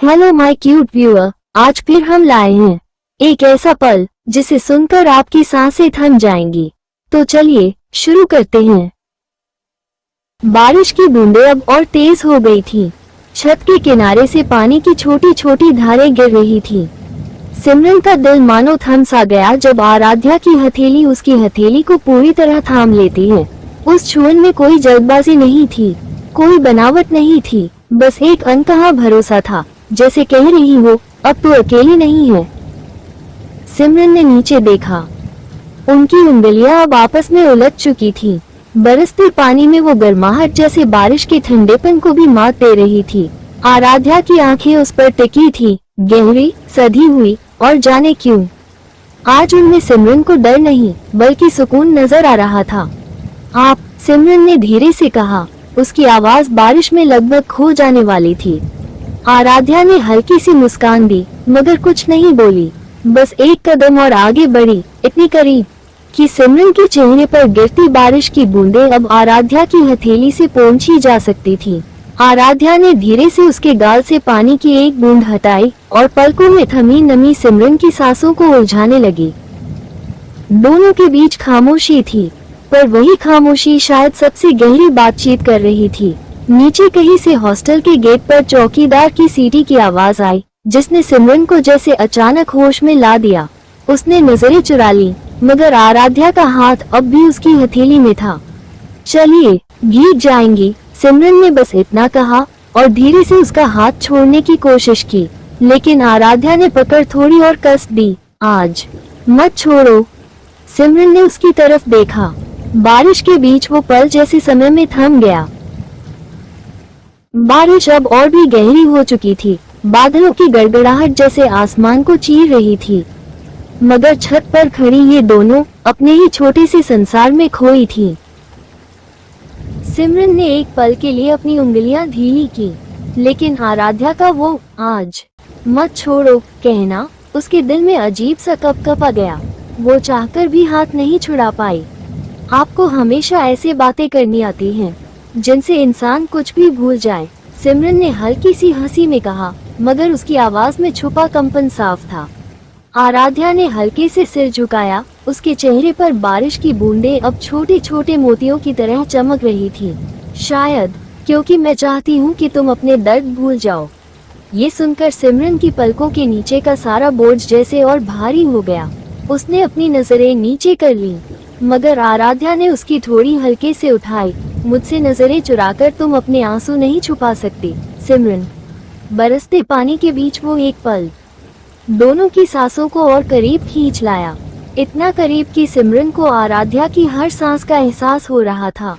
Hello my cute viewer, आज फिर हम लाए हैं एक ऐसा पल जिसे सुनकर आपकी सांसें थम जाएंगी। तो चलिए शुरू करते हैं। बारिश की बूंदें अब और तेज हो गई थी। छत के किनारे से पानी की छोटी छोटी धारें गिर रही थी। सिमरन का दिल मानो थम सा गया जब आराध्या की हथेली उसकी हथेली को पूरी तरह थाम लेती है। उस छुअन में कोई जल्दबाजी नहीं थी, कोई बनावट नहीं थी, बस एक अनकहा भरोसा था, जैसे कह रही हो अब तू अकेली नहीं है। सिमरन ने नीचे देखा। उनकी उंगलियां अब आपस में उलझ चुकी थी। बरसते पानी में वो गर्माहट जैसे बारिश के ठंडेपन को भी मात दे रही थी। आराध्या की आंखें उस पर टिकी थी, गहरी, सधी हुई, और जाने क्यों आज उनमें सिमरन को डर नहीं बल्कि सुकून नजर आ रहा था। आप, सिमरन ने धीरे से कहा। उसकी आवाज बारिश में लगभग खो जाने वाली थी। आराध्या ने हल्की सी मुस्कान दी मगर कुछ नहीं बोली, बस एक कदम और आगे बढ़ी, इतनी करीब कि सिमरन के चेहरे पर गिरती बारिश की बूंदें अब आराध्या की हथेली से पहुंची जा सकती थी। आराध्या ने धीरे से उसके गाल से पानी की एक बूंद हटाई और पलकों में थमी नमी सिमरन की सांसों को उलझाने लगी। दोनों के बीच खामोशी थी, पर वही खामोशी शायद सबसे गहरी बातचीत कर रही थी। नीचे कहीं से हॉस्टल के गेट पर चौकीदार की सीटी की आवाज आई, जिसने सिमरन को जैसे अचानक होश में ला दिया। उसने नजरें चुरा ली, मगर आराध्या का हाथ अब भी उसकी हथेली में था। चलिए, भीग जाएंगी, सिमरन ने बस इतना कहा और धीरे से उसका हाथ छोड़ने की कोशिश की, लेकिन आराध्या ने पकड़ थोड़ी और कस दी। आज मत छोड़ो। सिमरन ने उसकी तरफ देखा। बारिश के बीच वो पल जैसे समय में थम गया। बारिश अब और भी गहरी हो चुकी थी। बादलों की गड़गड़ाहट जैसे आसमान को चीर रही थी, मगर छत पर खड़ी ये दोनों अपने ही छोटे से संसार में खोई थी। सिमरन ने एक पल के लिए अपनी उंगलियां ढीली की, लेकिन आराध्या का वो आज मत छोड़ो कहना उसके दिल में अजीब सा कपकपा गया। वो चाहकर भी हाथ नहीं छुड़ा पाई। आपको हमेशा ऐसे बातें करनी आती हैं जिनसे इंसान कुछ भी भूल जाए, सिमरन ने हल्की सी हंसी में कहा, मगर उसकी आवाज में छुपा कंपन साफ था। आराध्या ने हल्के से सिर झुकाया। उसके चेहरे पर बारिश की बूंदें अब छोटे छोटे मोतियों की तरह चमक रही थी। शायद क्योंकि मैं चाहती हूँ कि तुम अपने दर्द भूल जाओ। ये सुनकर सिमरन की पलकों के नीचे का सारा बोझ जैसे और भारी हो गया। उसने अपनी नजरें नीचे कर ली, मगर आराध्या ने उसकी थोड़ी हल्के से उठाई। मुझसे नजरें चुराकर तुम अपने आंसू नहीं छुपा सकती सिमरन। बरसते पानी के बीच वो एक पल दोनों की सांसों को और करीब खींच लाया, इतना करीब कि सिमरन को आराध्या की हर सांस का एहसास हो रहा था।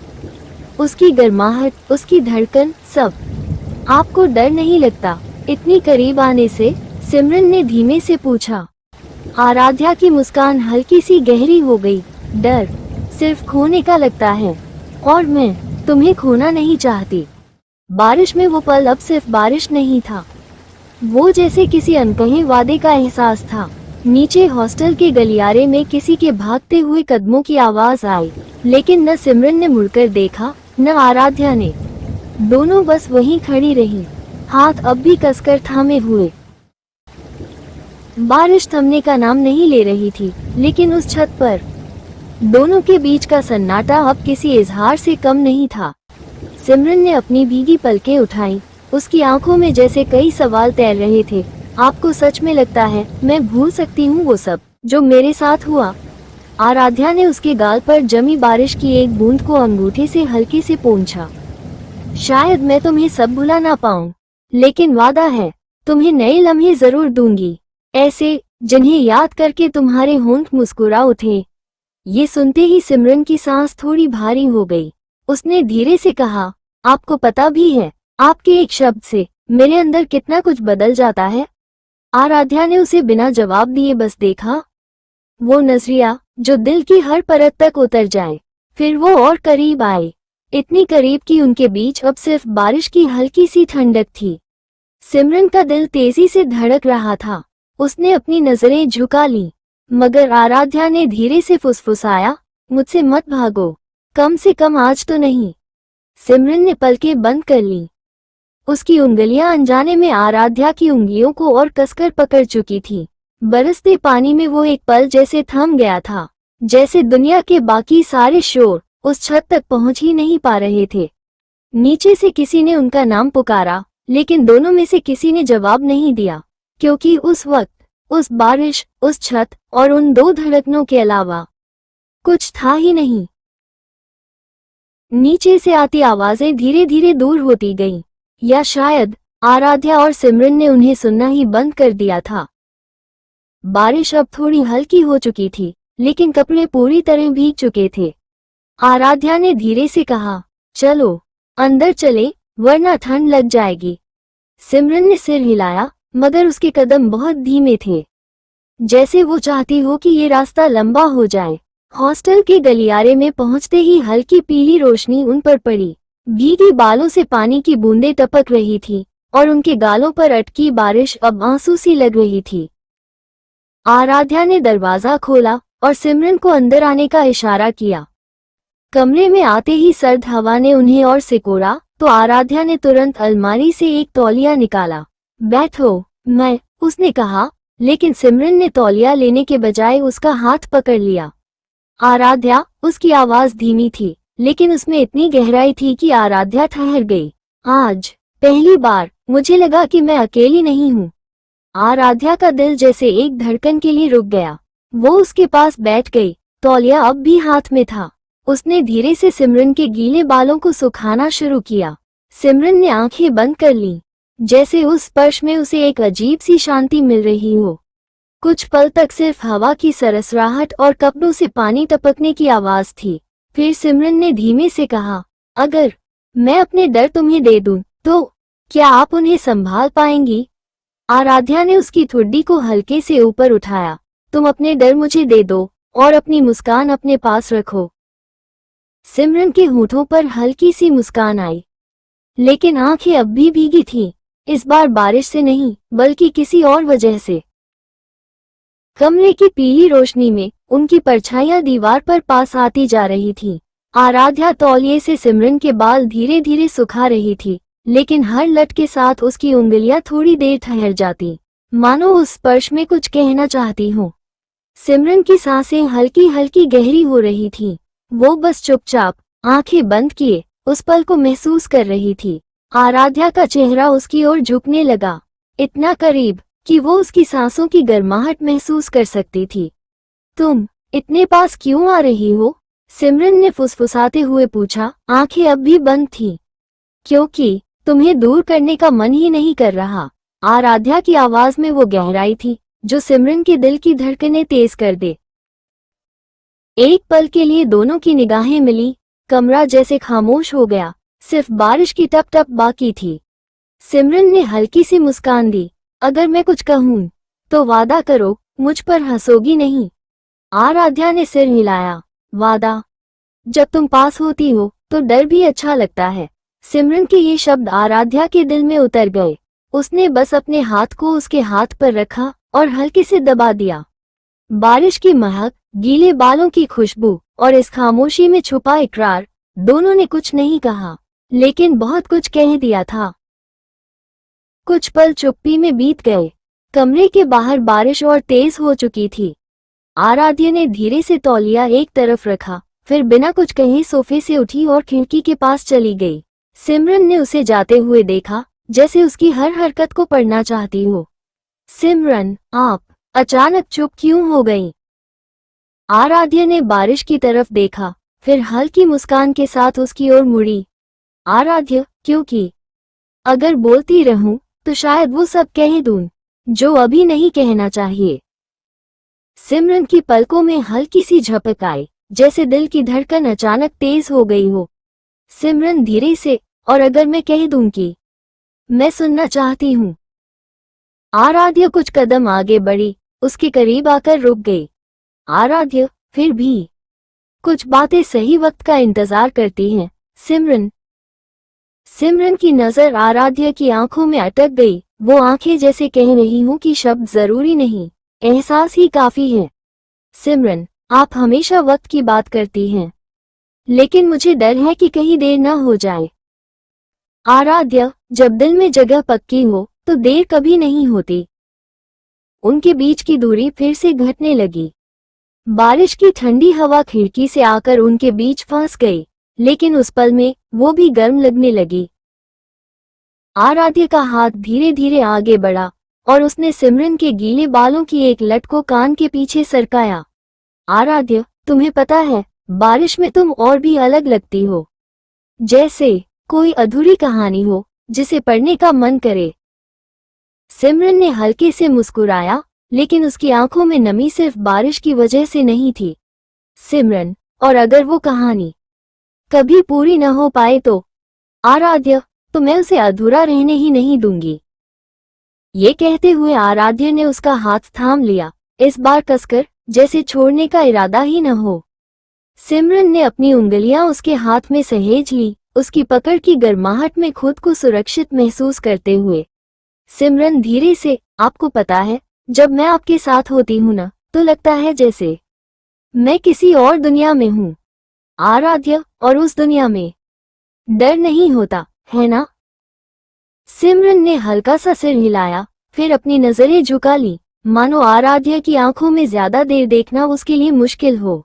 उसकी गर्माहट, उसकी धड़कन, सब। आपको डर नहीं लगता इतनी करीब आने से? सिमरन ने धीमे से पूछा। आराध्या की मुस्कान हल्की सी गहरी हो गई। डर सिर्फ खोने का लगता है, और मैं तुम्हें खोना नहीं चाहती। बारिश में वो पल अब सिर्फ बारिश नहीं था, वो जैसे किसी अनकहे वादे का एहसास था। नीचे हॉस्टल के गलियारे में किसी के भागते हुए कदमों की आवाज आई, लेकिन न सिमरन ने मुड़कर देखा न आराध्या ने। दोनों बस वहीं खड़ी रही, हाथ अब भी कसकर थामे हुए। बारिश थमने का नाम नहीं ले रही थी, लेकिन उस छत पर दोनों के बीच का सन्नाटा अब किसी इजहार से कम नहीं था। सिमरन ने अपनी भीगी पलकें उठाई। उसकी आंखों में जैसे कई सवाल तैर रहे थे। आपको सच में लगता है मैं भूल सकती हूँ वो सब जो मेरे साथ हुआ? आराध्या ने उसके गाल पर जमी बारिश की एक बूंद को अंगूठे से हल्के से पोंछा। शायद मैं तुम्हें सब भुला ना पाऊं, लेकिन वादा है तुम्हें नए लम्हे जरूर दूंगी, ऐसे जिन्हें याद करके तुम्हारे होंठ मुस्कुरा उठे। ये सुनते ही सिमरन की सांस थोड़ी भारी हो गई। उसने धीरे से कहा, आपको पता भी है आपके एक शब्द से मेरे अंदर कितना कुछ बदल जाता है? आराध्या ने उसे बिना जवाब दिए बस देखा। वो नजरिया जो दिल की हर परत तक उतर जाए। फिर वो और करीब आए, इतनी करीब कि उनके बीच अब सिर्फ बारिश की हल्की सी ठंडक थी। सिमरन का दिल तेजी से धड़क रहा था। उसने अपनी नजरें झुका ली, मगर आराध्या ने धीरे से फुसफुसाया, मुझसे मत भागो, कम से कम आज तो नहीं। सिमरन ने पलकें बंद कर ली। उसकी उंगलियां अनजाने में आराध्या की उंगलियों को और कसकर पकड़ चुकी थी। बरसते पानी में वो एक पल जैसे थम गया था, जैसे दुनिया के बाकी सारे शोर उस छत तक पहुंच ही नहीं पा रहे थे। नीचे से किसी ने उनका नाम पुकारा, लेकिन दोनों में से किसी ने जवाब नहीं दिया, क्योंकि उस वक्त उस बारिश, उस छत और उन दो धड़कनों के अलावा कुछ था ही नहीं। नीचे से आती आवाजें धीरे धीरे दूर होती गईं, या शायद आराध्या और सिमरन ने उन्हें सुनना ही बंद कर दिया था। बारिश अब थोड़ी हल्की हो चुकी थी, लेकिन कपड़े पूरी तरह भीग चुके थे। आराध्या ने धीरे से कहा, चलो अंदर चले, वरना ठंड लग जाएगी। सिमरन ने सिर हिलाया, मगर उसके कदम बहुत धीमे थे, जैसे वो चाहती हो कि ये रास्ता लंबा हो जाए। हॉस्टल के गलियारे में पहुंचते ही हल्की पीली रोशनी उन पर पड़ी। भीगी बालों से पानी की बूंदें टपक रही थी और उनके गालों पर अटकी बारिश अब आंसू सी लग रही थी। आराध्या ने दरवाजा खोला और सिमरन को अंदर आने का इशारा किया। कमरे में आते ही सर्द हवा ने उन्हें और सिकोड़ा, तो आराध्या ने तुरंत अलमारी से एक तौलिया निकाला। बैठो, उसने कहा, लेकिन सिमरन ने तौलिया लेने के बजाय उसका हाथ पकड़ लिया। आराध्या, उसकी आवाज धीमी थी, लेकिन उसमें इतनी गहराई थी कि आराध्या ठहर गई। आज पहली बार मुझे लगा कि मैं अकेली नहीं हूँ। आराध्या का दिल जैसे एक धड़कन के लिए रुक गया। वो उसके पास बैठ गई, तौलिया अब भी हाथ में था। उसने धीरे से सिमरन के गीले बालों को सुखाना शुरू किया। सिमरन ने आंखें बंद कर लीं, जैसे उस स्पर्श में उसे एक अजीब सी शांति मिल रही हो। कुछ पल तक सिर्फ हवा की सरसराहट और कपड़ों से पानी टपकने की आवाज थी। फिर सिमरन ने धीमे से कहा, अगर मैं अपने डर तुम्हें दे दूं, तो क्या आप उन्हें संभाल पाएंगी? आराध्या ने उसकी ठुड्डी को हल्के से ऊपर उठाया। तुम अपने डर मुझे दे दो और अपनी मुस्कान अपने पास रखो। सिमरन के होठों पर हल्की सी मुस्कान आई, लेकिन आंखें अब भी भीगी थीं। इस बार बारिश से नहीं, बल्कि किसी और वजह से। कमरे की पीली रोशनी में उनकी परछाइयां दीवार पर पास आती जा रही थीं। आराध्या तौलिए से सिमरन के बाल धीरे धीरे सुखा रही थी, लेकिन हर लट के साथ उसकी उंगलियां थोड़ी देर ठहर जाती, मानो उस स्पर्श में कुछ कहना चाहती हो। सिमरन की सांसें हल्की हल्की गहरी हो रही थीं। वो बस चुपचाप आंखें बंद किए उस पल को महसूस कर रही थी। आराध्या का चेहरा उसकी ओर झुकने लगा, इतना करीब कि वो उसकी सांसों की गर्माहट महसूस कर सकती थी। तुम इतने पास क्यों आ रही हो? सिमरन ने फुसफुसाते हुए पूछा, आंखें अब भी बंद थीं। क्योंकि तुम्हें दूर करने का मन ही नहीं कर रहा। आराध्या की आवाज में वो गहराई थी जो सिमरन के दिल की धड़कनें तेज कर दे। एक पल के लिए दोनों की निगाहें मिली। कमरा जैसे खामोश हो गया, सिर्फ बारिश की टप टप बाकी थी। सिमरन ने हल्की सी मुस्कान दी, अगर मैं कुछ कहूं तो वादा करो मुझ पर हंसोगी नहीं। आराध्या ने सिर हिलाया, वादा? जब तुम पास होती हो तो डर भी अच्छा लगता है। सिमरन के ये शब्द आराध्या के दिल में उतर गए। उसने बस अपने हाथ को उसके हाथ पर रखा और हल्के से दबा दिया। बारिश की महक, गीले बालों की खुशबू और इस खामोशी में छुपा इकरार, दोनों ने कुछ नहीं कहा, लेकिन बहुत कुछ कह दिया था। कुछ पल चुप्पी में बीत गए। कमरे के बाहर बारिश और तेज हो चुकी थी। आराध्या ने धीरे से तौलिया एक तरफ रखा, फिर बिना कुछ कहे सोफे से उठी और खिड़की के पास चली गई। सिमरन ने उसे जाते हुए देखा, जैसे उसकी हर हरकत को पढ़ना चाहती हो। सिमरन, आप अचानक चुप क्यों हो गई? आराध्या ने बारिश की तरफ देखा, फिर हल्की मुस्कान के साथ उसकी ओर मुड़ी। आराध्या, क्योंकि अगर बोलती रहूं तो शायद वो सब कह दूं जो अभी नहीं कहना चाहिए। सिमरन की पलकों में हल्की सी झपक आई, जैसे दिल की धड़कन अचानक तेज हो गई हो। सिमरन धीरे से, और अगर मैं कह दूं कि मैं सुनना चाहती हूं। आराध्या कुछ कदम आगे बढ़ी, उसके करीब आकर रुक गई। आराध्या, फिर भी कुछ बातें सही वक्त का इंतजार करती हैं। सिमरन की नजर आराध्या की आंखों में अटक गई। वो आंखें जैसे कह रही हूं कि शब्द जरूरी नहीं, एहसास ही काफी है। सिमरन, आप हमेशा वक्त की बात करती हैं, लेकिन मुझे डर है कि कहीं देर न हो जाए। आराध्य, जब दिल में जगह पक्की हो तो देर कभी नहीं होती। उनके बीच की दूरी फिर से घटने लगी। बारिश की ठंडी हवा खिड़की से आकर उनके बीच फंस गई, लेकिन उस पल में वो भी गर्म लगने लगी। आराध्य का हाथ धीरे धीरे आगे बढ़ा और उसने सिमरन के गीले बालों की एक लट को कान के पीछे सरकाया। आराध्य, तुम्हें पता है, बारिश में तुम और भी अलग लगती हो, जैसे कोई अधूरी कहानी हो जिसे पढ़ने का मन करे। सिमरन ने हल्के से मुस्कुराया, लेकिन उसकी आंखों में नमी सिर्फ बारिश की वजह से नहीं थी। सिमरन, और अगर वो कहानी कभी पूरी न हो पाए तो? आराध्य, तो मैं उसे अधूरा रहने ही नहीं दूंगी। ये कहते हुए आराध्य ने उसका हाथ थाम लिया, इस बार कसकर, जैसे छोड़ने का इरादा ही न हो। सिमरन ने अपनी उंगलियां उसके हाथ में सहेज ली, उसकी पकड़ की गर्माहट में खुद को सुरक्षित महसूस करते हुए। सिमरन धीरे से, आपको पता है, जब मैं आपके साथ होती हूं ना, तो लगता है जैसे मैं किसी और दुनिया में हूं। आराध्य, और उस दुनिया में डर नहीं होता, है ना? सिमरन ने हल्का सा सिर हिलाया, फिर अपनी नजरें झुका ली, मानो आराध्य की आंखों में ज्यादा देर देखना उसके लिए मुश्किल हो।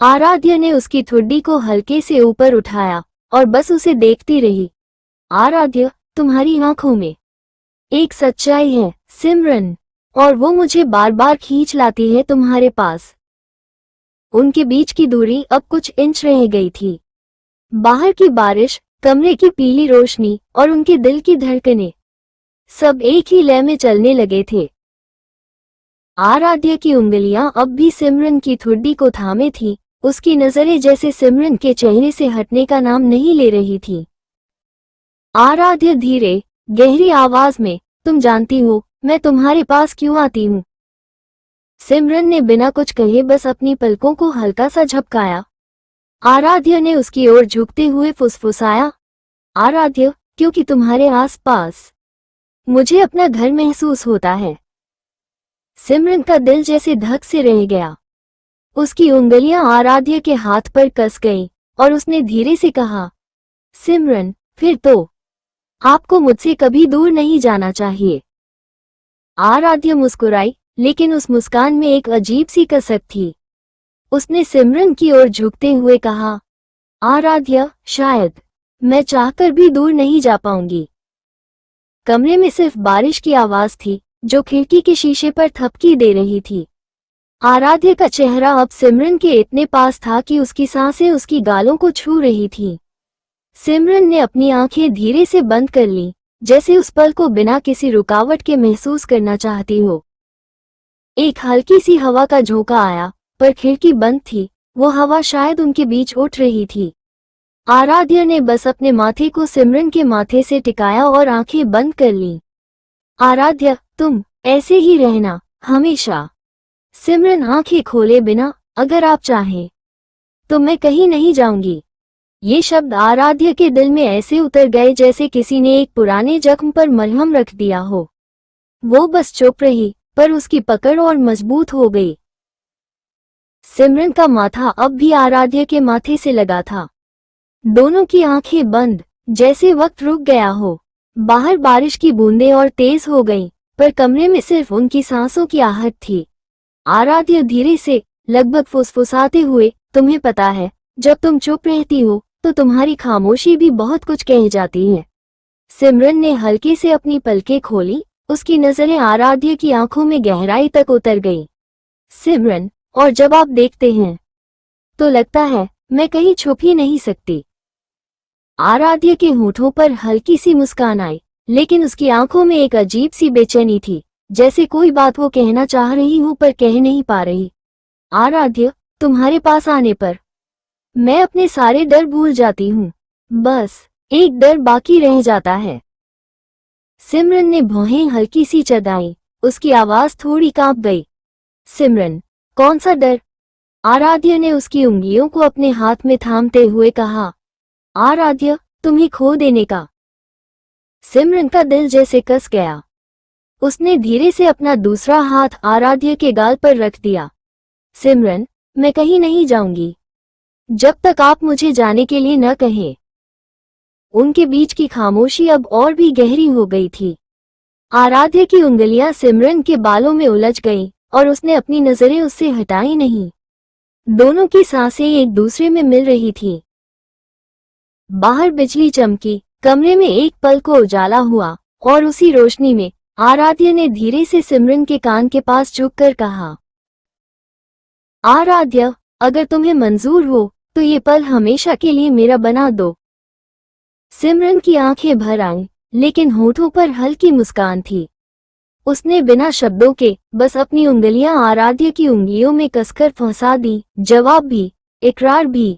आराध्य ने उसकी ठुड्डी को हल्के से ऊपर उठाया और बस उसे देखती रही। आराध्य, तुम्हारी आंखों में एक सच्चाई है, सिमरन, और वो मुझे बार बार खींच लाती है तुम्हारे पास। उनके बीच की दूरी अब कुछ इंच रह गई थी। बाहर की बारिश, कमरे की पीली रोशनी और उनके दिल की धड़कनें, सब एक ही लय में चलने लगे थे। आराध्य की उंगलियां अब भी सिमरन की ठुड्डी को थामे थी, उसकी नजरें जैसे सिमरन के चेहरे से हटने का नाम नहीं ले रही थी। आराध्य धीरे, गहरी आवाज में, तुम जानती हो मैं तुम्हारे पास क्यों आती हूँ? सिमरन ने बिना कुछ कहे बस अपनी पलकों को हल्का सा झपकाया। आराध्य ने उसकी ओर झुकते हुए फुसफुसाया, आराध्य, क्योंकि तुम्हारे आसपास मुझे अपना घर महसूस होता है। सिमरन का दिल जैसे धक से रह गया। उसकी उंगलियां आराध्य के हाथ पर कस गईं और उसने धीरे से कहा, सिमरन, फिर तो आपको मुझसे कभी दूर नहीं जाना चाहिए। आराध्य मुस्कुराई, लेकिन उस मुस्कान में एक अजीब सी कसक थी। उसने सिमरन की ओर झुकते हुए कहा, आराध्य, शायद मैं चाहकर भी दूर नहीं जा पाऊंगी। कमरे में सिर्फ बारिश की आवाज थी, जो खिड़की के शीशे पर थपकी दे रही थी। आराध्य का चेहरा अब सिमरन के इतने पास था कि उसकी सांसें उसकी गालों को छू रही थीं। सिमरन ने अपनी आंखें धीरे से बंद कर लीं, जैसे उस पल को बिना किसी रुकावट के महसूस करना चाहती हो। एक हल्की सी हवा का झोंका आया, पर खिड़की बंद थी, वो हवा शायद उनके बीच उठ रही थी। आराध्य ने बस अपने माथे को सिमरन के माथे से टिकाया और आंखें बंद कर लीं। आराध्य, तुम ऐसे ही रहना, हमेशा। सिमरन आंखें खोले बिना, अगर आप चाहें तो मैं कहीं नहीं जाऊंगी। ये शब्द आराध्य के दिल में ऐसे उतर गए जैसे किसी ने एक पुराने जख्म पर मलहम रख दिया हो। वो बस चुप रही, पर उसकी पकड़ और मजबूत हो गई। सिमरन का माथा अब भी आराध्य के माथे से लगा था। दोनों की आंखें बंद, जैसे वक्त रुक गया हो। बाहर बारिश की बूंदें और तेज हो गईं, पर कमरे में सिर्फ उनकी सांसों की आहट थी। आराध्य धीरे से, लगभग फुसफुसाते हुए, तुम्हें पता है, जब तुम चुप रहती हो तो तुम्हारी खामोशी भी बहुत कुछ कह जाती है। सिमरन ने हल्के से अपनी पलकें खोली, उसकी नजरें आराध्य की आंखों में गहराई तक उतर गईं। सिमरन, और जब आप देखते हैं तो लगता है मैं कहीं छुप ही नहीं सकती। आराध्य के होठों पर हल्की सी मुस्कान आई, लेकिन उसकी आंखों में एक अजीब सी बेचैनी थी, जैसे कोई बात वो कहना चाह रही हो पर कह नहीं पा रही। आराध्य, तुम्हारे पास आने पर मैं अपने सारे डर भूल जाती हूँ, बस एक डर बाकी रह जाता है। सिमरन ने भौहें हल्की सी चढ़ाई, उसकी आवाज थोड़ी कांप गई। सिमरन, कौन सा डर? आराध्य ने उसकी उंगलियों को अपने हाथ में थामते हुए कहा। आराध्य, तुम्हें खो देने का। सिमरन का दिल जैसे कस गया। उसने धीरे से अपना दूसरा हाथ आराध्य के गाल पर रख दिया। सिमरन, मैं कहीं नहीं जाऊंगी जब तक आप मुझे जाने के लिए न कहें। उनके बीच की खामोशी अब और भी गहरी हो गई थी। आराध्या की उंगलियां सिमरन के बालों में उलझ गईं और उसने अपनी नजरें उससे हटाई नहीं। दोनों की सांसें एक दूसरे में मिल रही थीं। बाहर बिजली चमकी, कमरे में एक पल को उजाला हुआ और उसी रोशनी में आराध्या ने धीरे से सिमरन के कान के पास झुककर कहा, आराध्या, अगर तुम्हें मंजूर हो तो ये पल हमेशा के लिए मेरा बना दो। सिमरन की आंखें भर आईं, लेकिन होठों पर हल्की मुस्कान थी। उसने बिना शब्दों के बस अपनी उंगलियां आराध्या की उंगलियों में कसकर फंसा दी, जवाब भी, इकरार भी।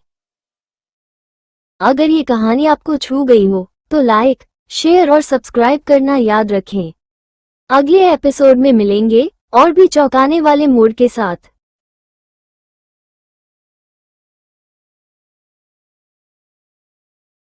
अगर ये कहानी आपको छू गई हो तो लाइक, शेयर और सब्सक्राइब करना याद रखें। अगले एपिसोड में मिलेंगे और भी चौंकाने वाले मोड़ के साथ।